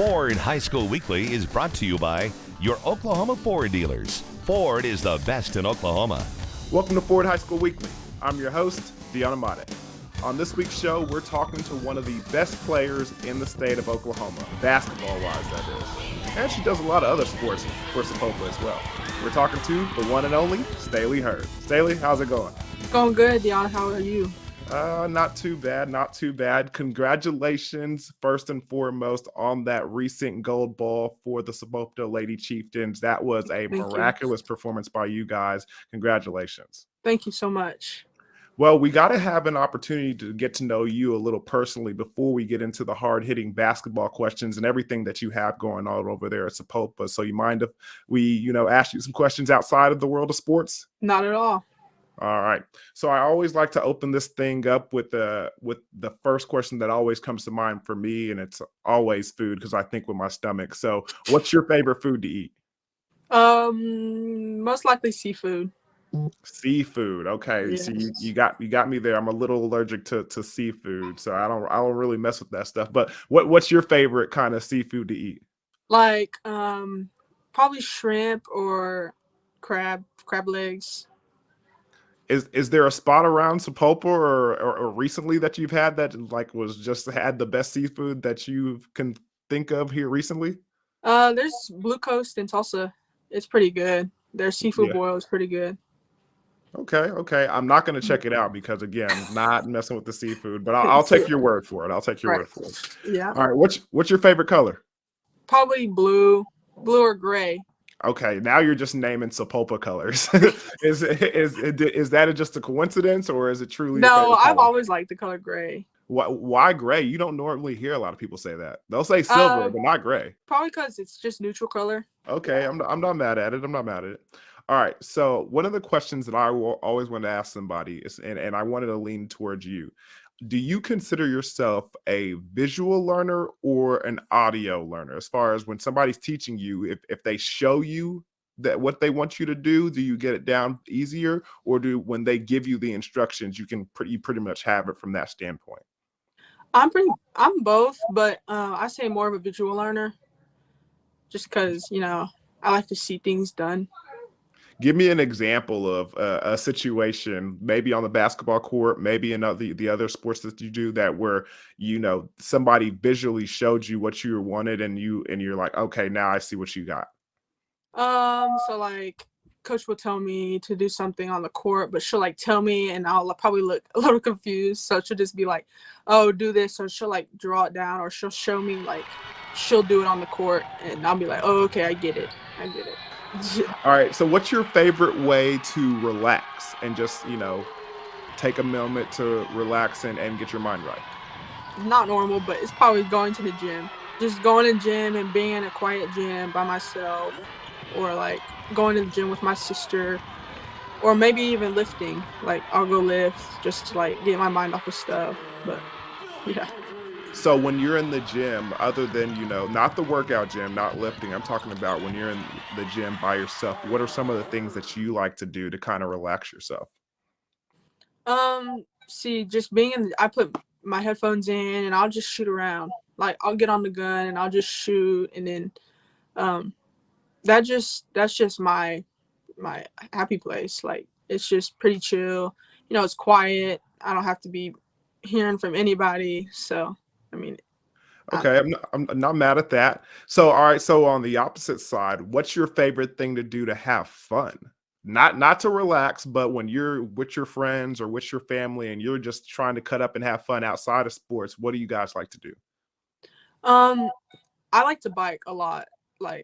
Ford High School Weekly is brought to you by your Oklahoma Ford dealers. Ford is the best in Oklahoma. Welcome to Ford High School Weekly. I'm your host, Deanna Mate. On this week's show, we're talking to one of the best players in the state of Oklahoma, basketball-wise, that is. And she does a lot of other sports for Sapulpa as well. We're talking to the one and only Stailee Heard. Stailee, how's it going? Going good, Deanna. How are you? Not too bad. Congratulations, first and foremost, on that recent gold ball for the Sapulpa Lady Chieftains. That was a miraculous performance by you guys. Congratulations. Thank you so much. Well, we got to have an opportunity to get to know you a little personally before we get into the hard-hitting basketball questions and everything that you have going on over there at Sapulpa. So you mind if we, ask you some questions outside of the world of sports? Not at all. All right. So I always like to open this thing up with the first question that always comes to mind for me, and it's always food because I think with my stomach. So what's your favorite food to eat? Most likely seafood. Seafood. Okay. Yes. So you got me there. I'm a little allergic to seafood, so I don't really mess with that stuff. But what's your favorite kind of seafood to eat? Like probably shrimp or crab legs. Is there a spot around Sapulpa or recently that you've had that was just had the best seafood that you can think of here recently? There's Blue Coast in Tulsa. It's pretty good. Their seafood boil is pretty good. Okay. I'm not going to check it out because, again, not messing with the seafood, but I'll take your word for it. Yeah. All right. What's your favorite color? Probably blue or gray. Okay, now you're just naming Sapulpa colors. Is that just a coincidence, or is it truly? No, I've always liked the color gray. Why gray? You don't normally hear a lot of people say that. They'll say silver, but not gray. Probably because it's just neutral color. Okay, I'm not mad at it. All right, so one of the questions that I will always want to ask somebody is, and I wanted to lean towards you. Do you consider yourself a visual learner or an audio learner? As far as when somebody's teaching you, if they show you that what they want you to do you get it down easier, or when they give you the instructions, you pretty much have it from that standpoint? I'm both, but I say more of a visual learner, just because I like to see things done. Give me an example of a situation, maybe on the basketball court, maybe in the other sports that you do, that where somebody visually showed you what you wanted, and you're like, okay, now I see what you got. So like coach will tell me to do something on the court, but she'll tell me, and I'll probably look a little confused. So she'll just be like, "Oh, do this," or she'll draw it down, or she'll show me she'll do it on the court, and I'll be like, "Oh, okay, I get it." All right. So what's your favorite way to relax and just, take a moment to relax and get your mind right? Not normal, but it's probably going to the gym. Just going to the gym and being in a quiet gym by myself, or going to the gym with my sister, or maybe even lifting. I'll go lift just to get my mind off of stuff. But yeah. So when you're in the gym, other than, not the workout gym, not lifting, I'm talking about when you're in the gym by yourself, what are some of the things that you like to do to kind of relax yourself? Just being I put my headphones in and I'll just shoot around. I'll get on the gun and I'll just shoot, and then that's just my happy place. It's just pretty chill. It's quiet. I don't have to be hearing from anybody. So Okay, I'm not mad at that. So, all right. So on the opposite side, what's your favorite thing to do to have fun? Not to relax, but when you're with your friends or with your family and you're just trying to cut up and have fun outside of sports, what do you guys like to do? I like to bike a lot. I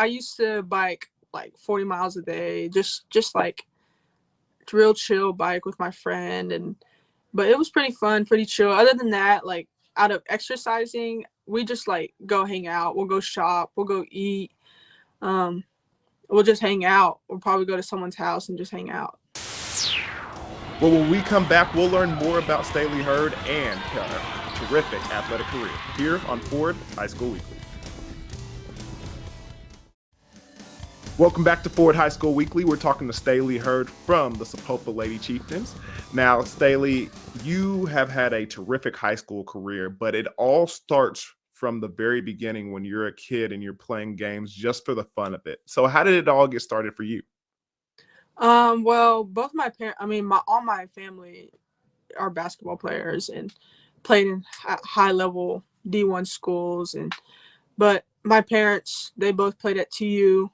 used to bike 40 miles a day, just real chill bike with my friend, but it was pretty fun, pretty chill. Other than that, out of exercising, we just go hang out. We'll go shop. We'll go eat. We'll just hang out. We'll probably go to someone's house and just hang out. Well, when we come back, we'll learn more about Stailee Heard and her terrific athletic career here on Ford High School Weekly. Welcome back to Ford High School Weekly. We're talking to Stailee Heard from the Sapulpa Lady Chieftains. Now, Stailee, you have had a terrific high school career, but it all starts from the very beginning when you're a kid and you're playing games just for the fun of it. So how did it all get started for you? Well, both my parents, I mean, all my family are basketball players and played in high level D1 schools. But my parents, they both played at TU.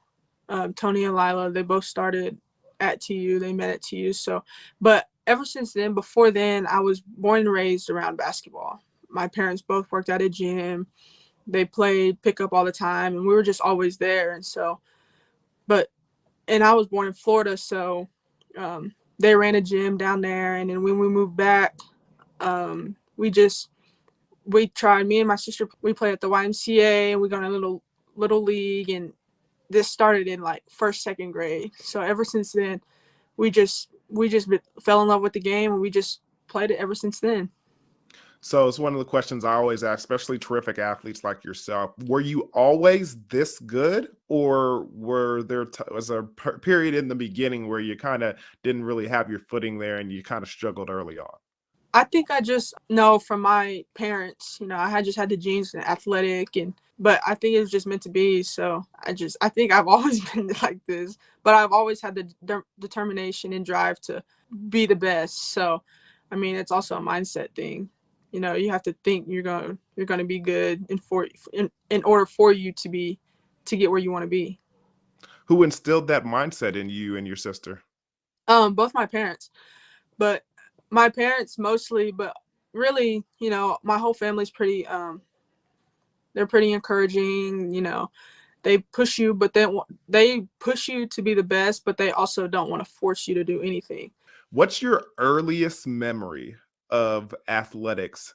Tony and Lila, they both started at TU. They met at TU. So, but ever since then, before then, I was born and raised around basketball. My parents both worked at a gym. They played pickup all the time, and we were just always there. And so, and I was born in Florida, so they ran a gym down there. And then when we moved back, we tried, me and my sister, we played at the YMCA, and we got a little league, and this started in like first, second grade. So ever since then, we just fell in love with the game, and we just played it ever since then. So it's one of the questions I always ask, especially terrific athletes like yourself. Were you always this good, or was there a period in the beginning where you kind of didn't really have your footing there and you kind of struggled early on? I think I just know from my parents, I just had the genes and athletic, but I think it was just meant to be. So I think I've always been like this, but I've always had the determination and drive to be the best. So, I mean, it's also a mindset thing. You have to think you're going to be good in order for you to get where you want to be. Who instilled that mindset in you and your sister? Both my parents, but my parents mostly, but really, my whole family's pretty, they're pretty encouraging. They push you, but they push you to be the best, but they also don't want to force you to do anything. What's your earliest memory of athletics?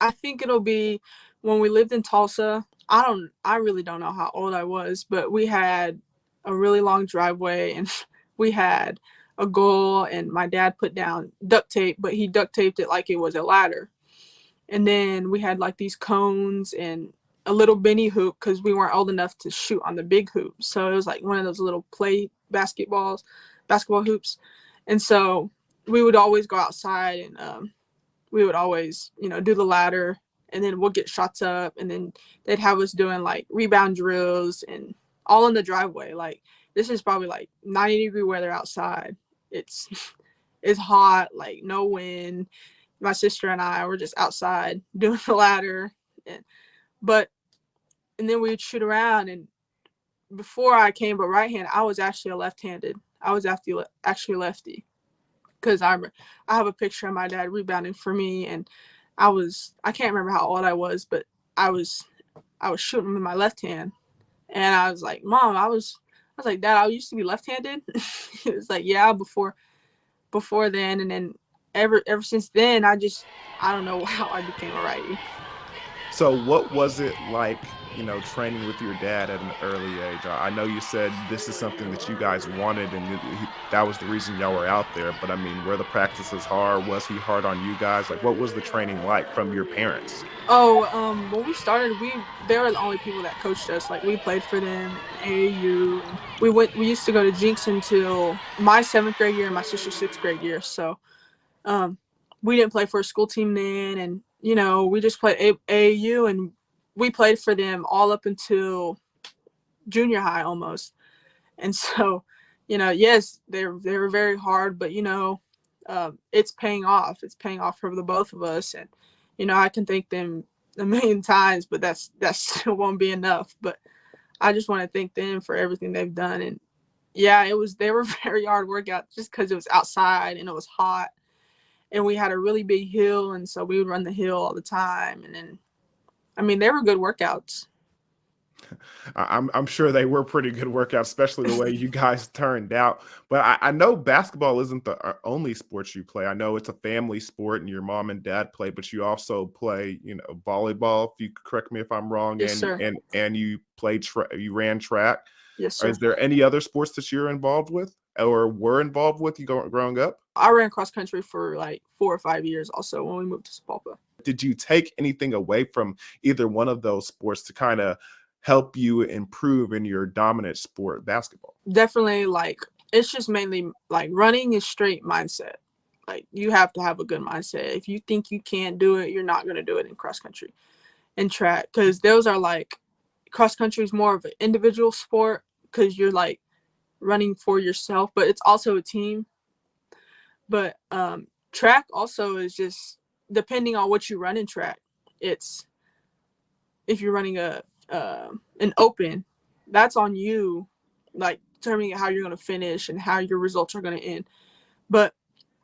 I think it'll be when we lived in Tulsa. I really don't know how old I was, but we had a really long driveway, and we had a goal, and my dad put down duct tape, but he duct taped it like it was a ladder. And then we had like these cones and a little mini hoop, because we weren't old enough to shoot on the big hoop. So it was like one of those little play basketball hoops. And so we would always go outside, and we would always, do the ladder, and then we'll get shots up, and then they'd have us doing like rebound drills, and all in the driveway. Like, this is probably like 90-degree weather outside. It's hot, like no wind. My sister and I were just outside doing the ladder, and then we'd shoot around. And before I came but right hand, I was actually lefty, lefty, because I have a picture of my dad rebounding for me, and I can't remember how old I was, but I was shooting with my left hand, and I was like, Mom, I was like, Dad, I used to be left-handed. It was like, yeah, before then. And then ever since then, I don't know how I became a righty. So what was it like, training with your dad at an early age? I know you said this is something that you guys wanted, and that was the reason y'all were out there. But I mean, were the practices hard? Was he hard on you guys? Like, what was the training like from your parents? Oh, when we started, they were the only people that coached us. Like, we played for them in AAU. We used to go to Jinx until my 7th grade year and my sister's 6th grade year. So, we didn't play for a school team then, and we just played AAU, and we played for them all up until junior high almost. And so, yes, they were very hard, but it's paying off. It's paying off for the both of us, and I can thank them a million times, but that still won't be enough. But I just want to thank them for everything they've done. And yeah, they were very hard workouts, just because it was outside and it was hot, and we had a really big hill, and so we would run the hill all the time. And then, I mean, they were good workouts. I'm sure they were pretty good workouts, especially the way you guys turned out. But I know basketball isn't the only sport you play. I know it's a family sport, and your mom and dad play, but you also play, volleyball. If you correct me if I'm wrong, Yes, sir. and you played you ran track. Yes, sir. Is there any other sports that you're involved with or were involved with growing up? I ran cross country for like 4 or 5 years also when we moved to Sapulpa. Did you take anything away from either one of those sports to kind of help you improve in your dominant sport, basketball? Definitely, like, it's just mainly like running is straight mindset. Like, you have to have a good mindset. If you think you can't do it, you're not going to do it in cross country. and track, because those are like, cross country is more of an individual sport because you're like running for yourself, but it's also a team. But track also is just depending on what you run in track. It's if you're running an open, that's on you, like determining how you're going to finish and how your results are going to end. But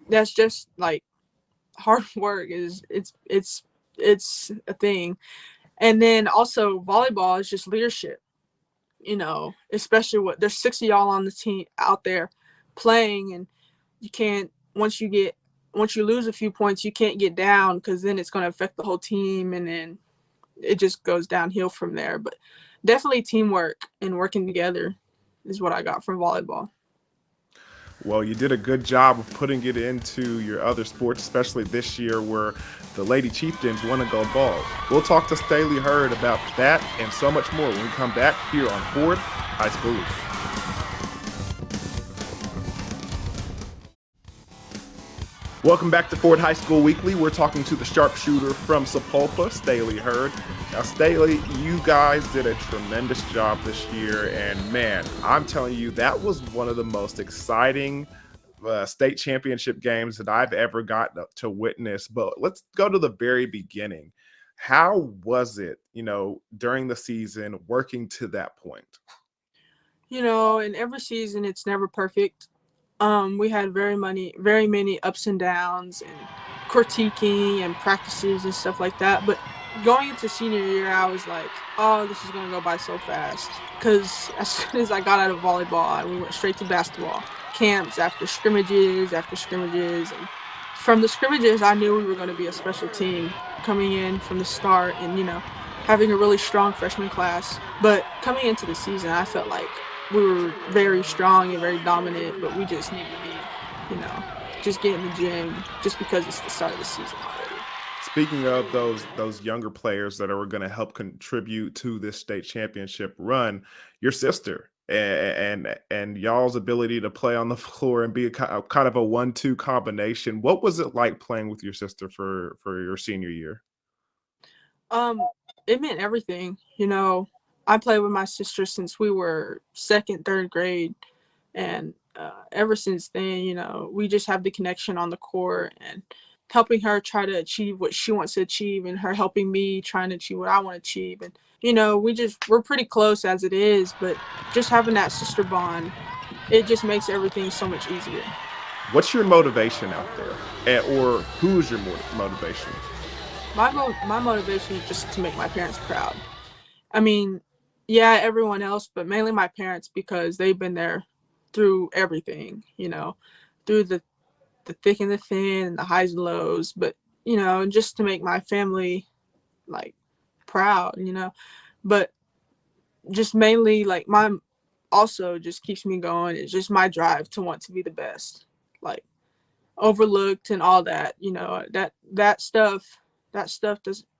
that's just like hard work. It's a thing. And then also volleyball is just leadership, especially there's 60 y'all on the team out there playing, and you can't, once you lose a few points, you can't get down, because then it's going to affect the whole team, and then it just goes downhill from there. But definitely teamwork and working together is what I got from volleyball. Well, you did a good job of putting it into your other sports, especially this year where the Lady Chieftains won a gold ball. We'll talk to Stailee Heard about that and so much more when we come back here on Ford High School Weekly. Welcome back to Ford High School Weekly. We're talking to the sharpshooter from Sapulpa, Stailee Heard. Now, Stailee, you guys did a tremendous job this year, and man, I'm telling you, that was one of the most exciting state championship games that I've ever gotten to witness. But let's go to the very beginning. How was it, during the season working to that point? In every season, it's never perfect. We had very many ups and downs and critiquing and practices and stuff like that. But going into senior year, I was like, oh, this is going to go by so fast. Because as soon as I got out of volleyball, we went straight to basketball. Camps after scrimmages. And from the scrimmages, I knew we were going to be a special team coming in from the start and, having a really strong freshman class. But coming into the season, I felt like we were very strong and very dominant, but we just need to be, just get in the gym just because it's the start of the season already. Speaking of those younger players that are going to help contribute to this state championship run, your sister and y'all's ability to play on the floor and be a kind of a 1-2 combination. What was it like playing with your sister for your senior year? It meant everything. I played with my sister since we were second, third grade. And ever since then, we just have the connection on the court and helping her try to achieve what she wants to achieve and her helping me trying to achieve what I want to achieve. And, we're pretty close as it is, but just having that sister bond, it just makes everything so much easier. What's your motivation out there? Or who's your motivation? My motivation is just to make my parents proud. I mean, yeah, everyone else, but mainly my parents, because they've been there through everything, through the thick and the thin and the highs and lows, but, just to make my family, like, proud, but just mainly, like, mine also just keeps me going. It's just my drive to want to be the best, like, overlooked and all that, that stuff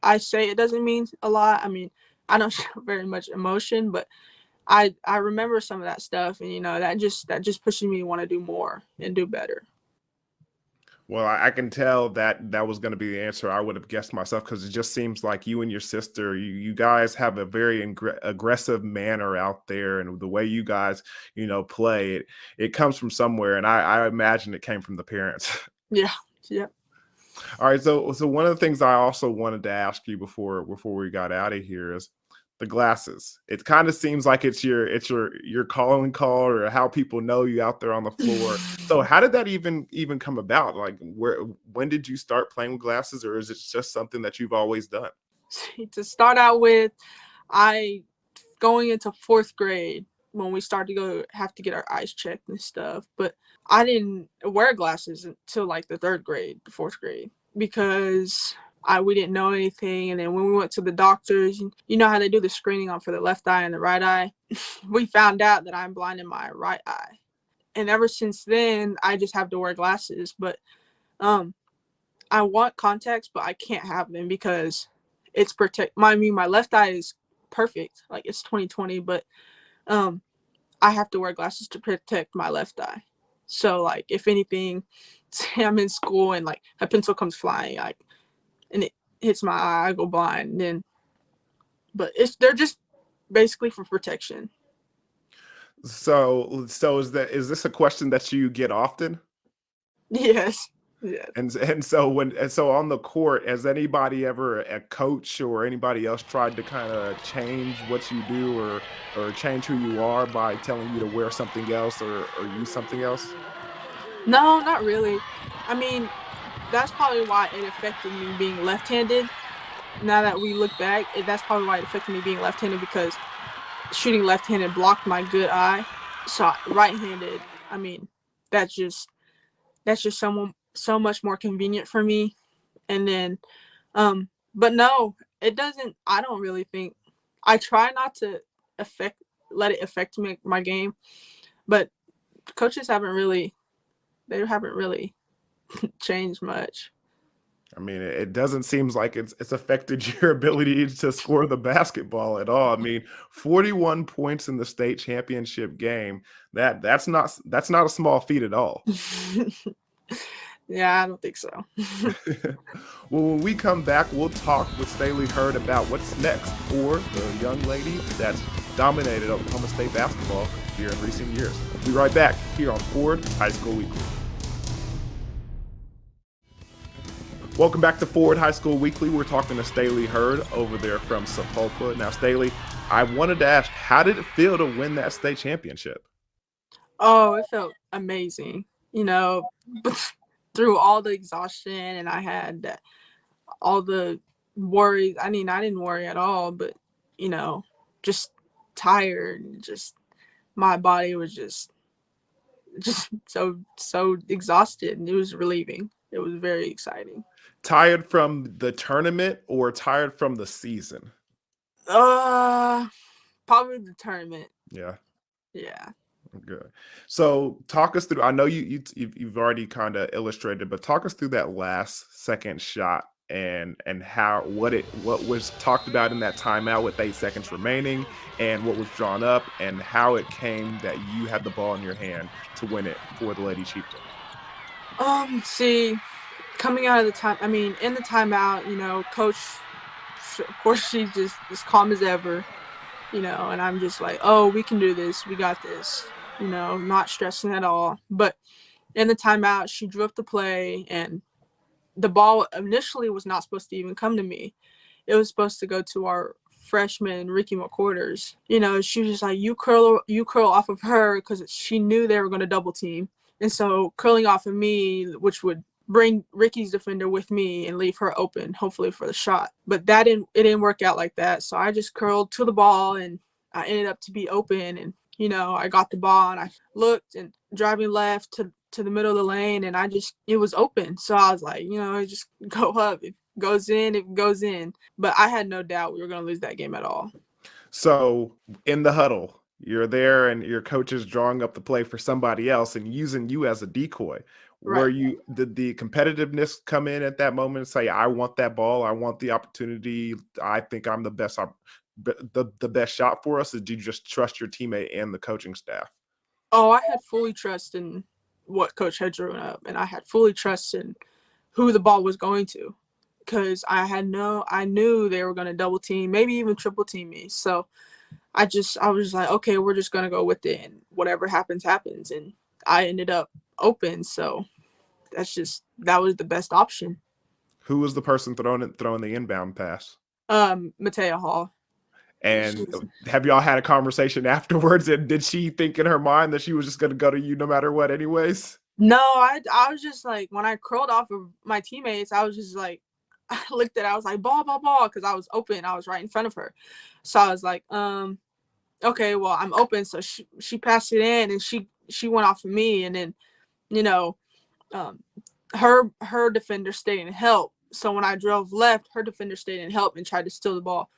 I say it doesn't mean a lot. I mean, I don't show very much emotion, but I remember some of that stuff, and that just pushes me to want to do more and do better. Well, I can tell that was going to be the answer I would have guessed myself, because it just seems like you and your sister, you guys have a very aggressive manner out there, and the way you guys, play it comes from somewhere, and I imagine it came from the parents. Yeah. All right, so one of the things I also wanted to ask you before we got out of here is the glasses. It kind of seems like it's your calling call, or how people know you out there on the floor. So how did that even come about? Like, when did you start playing with glasses, or is it just something that you've always done? To start out with, going into fourth grade when we started to have to get our eyes checked and stuff, but I didn't wear glasses until like the third grade, the fourth grade, because we didn't know anything. And then when we went to the doctors, you know how they do the screening on for the left eye and the right eye, we found out that I'm blind in my right eye. And ever since then, I just have to wear glasses. But I want contacts, but I can't have them because it's my left eye is perfect, like it's 20/20, but I have to wear glasses to protect my left eye. So like, if anything, say I'm in school and like a pencil comes flying, like, and it hits my eye, I go blind, then but they're just basically for protection. So is this a question that you get often? Yes. Yes. And so on the court, has anybody ever, a coach or anybody else, tried to kind of change what you do or change who you are by telling you to wear something else or use something else? No, not really. I mean, that's probably why it affected me being left-handed. Now that we look back, that's probably why it affected me being left-handed, because shooting left-handed blocked my good eye. So right-handed, I mean, that's just so much more convenient for me. And then, but no, it doesn't. I don't really think. I try not to let it affect my game, but coaches haven't really. They haven't really changed much. I mean, it doesn't seem like it's affected your ability to score the basketball at all. I mean, 41 points in the state championship game. That's not a small feat at all. Yeah, I don't think so. Well, when we come back, we'll talk with Stailee Heard about what's next for the young lady that's dominated Oklahoma State basketball here in recent years. We'll be right back here on Ford High School Weekly. Welcome back to Ford High School Weekly. We're talking to Stailee Heard over there from Sapulpa. Now, Stailee, I wanted to ask, how did it feel to win that state championship? Oh, it felt amazing. Through all the exhaustion, and I had all the worries. I mean, I didn't worry at all, but just tired. Just my body was just so exhausted, and it was relieving. It was very exciting. Tired from the tournament or tired from the season? Probably the tournament. Yeah. Yeah. Good. So talk us through. I know you've already kind of illustrated, but talk us through that last second shot and what was talked about in that timeout with 8 seconds remaining, and what was drawn up, and how it came that you had the ball in your hand to win it for the Lady Chieftains. See, coming out of the time, in the timeout, coach, of course, she's just as calm as ever, and I'm just like, oh, we can do this. We got this, not stressing at all. But in the timeout, she drew up the play, and the ball initially was not supposed to even come to me. It was supposed to go to our freshman, Ricky McQuarters. She was just like, you curl off of her, because she knew they were going to double team. And so curling off of me, which would bring Ricky's defender with me and leave her open, hopefully for the shot. But it didn't work out like that. So I just curled to the ball, and I ended up to be open. And, I got the ball, and I looked, and driving left to the middle of the lane, and it was open. So I was like, just go up. If it goes in, it goes in. But I had no doubt we were going to lose that game at all. So in the huddle, you're there and your coach is drawing up the play for somebody else and using you as a decoy. Right. Did the competitiveness come in at that moment and say, I want that ball, I want the opportunity, I think I'm the best, the best shot for us? Or did you just trust your teammate and the coaching staff? Oh, I had fully trust in what coach had drawn up, and I had fully trust in who the ball was going to, because I knew they were going to double team, maybe even triple team me. So I was like, okay, we're just going to go with it, and whatever happens, happens. And I ended up open. So that was the best option. Who was the person throwing the inbound pass? Matea Hall. And have y'all had a conversation afterwards? And did she think in her mind that she was just going to go to you no matter what anyways? No, I was just like, when I curled off of my teammates, I was just like, I looked at it, I was like, ball, because I was open. I was right in front of her. So I was like, okay, well, I'm open. So she passed it in, and she went off of me. And then, her defender stayed and helped. So when I drove left, her defender stayed and helped and tried to steal the ball.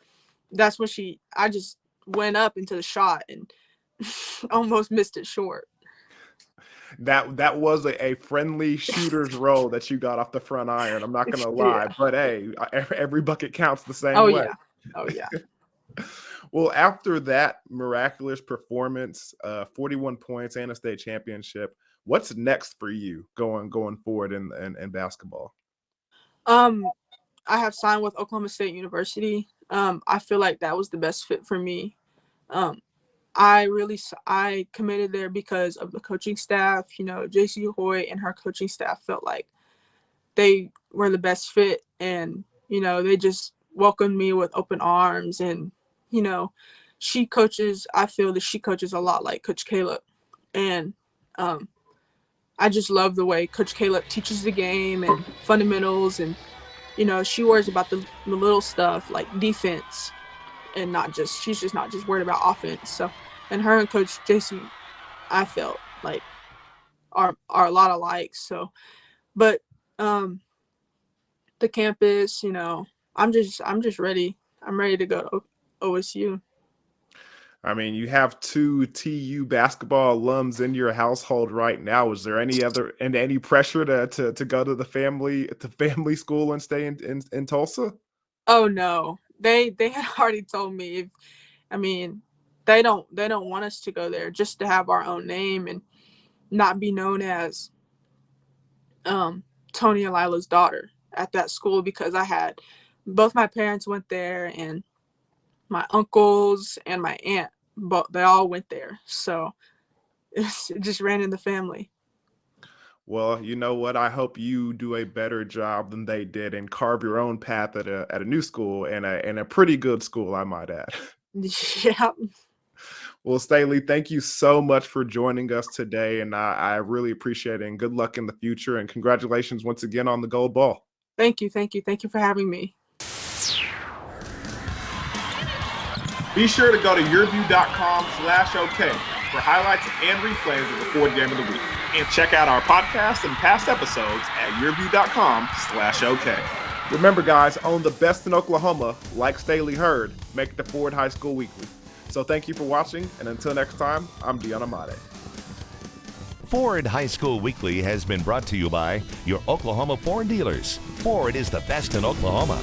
That's when I just went up into the shot and almost missed it short. That was a friendly shooter's roll that you got off the front iron. I'm not going to lie, but hey, every bucket counts the same way. Oh yeah. Well, after that miraculous performance, 41 points and a state championship, what's next for you going forward in basketball? I have signed with Oklahoma State University. I feel like that was the best fit for me. Um, I committed there because of the coaching staff. You know, JC Hoy and her coaching staff felt like they were the best fit, and you know, they just welcomed me with open arms. And you know, I feel that she coaches a lot like Coach Caleb, and I just love the way Coach Caleb teaches the game and fundamentals, and you know, she worries about the little stuff like defense, and she's just not just worried about offense. So, and her and Coach JC, I felt like are a lot alike. So, but the campus, you know, I'm just ready. I'm ready to go to OSU. I mean, you have two TU basketball alums in your household right now. Is there any pressure to go to the family school and stay in Tulsa? Oh no, they had already told me. I mean, they don't want us to go there just to have our own name and not be known as Tony and Lila's daughter at that school, because both my parents went there, and my uncles and my aunt, but they all went there. So it just ran in the family. Well, you know what? I hope you do a better job than they did and carve your own path at a new school, and a pretty good school, I might add. Yeah. Well, Stailee, thank you so much for joining us today, and I really appreciate it. And good luck in the future, and congratulations once again on the gold ball. Thank you for having me. Be sure to go to YurView.com/OK for highlights and replays of the Ford Game of the Week. And check out our podcast and past episodes at YurView.com/OK. Remember, guys, own the best in Oklahoma, like Stailee Heard, make it to Ford High School Weekly. So thank you for watching, and until next time, I'm Dion Amade. Ford High School Weekly has been brought to you by your Oklahoma Ford dealers. Ford is the best in Oklahoma.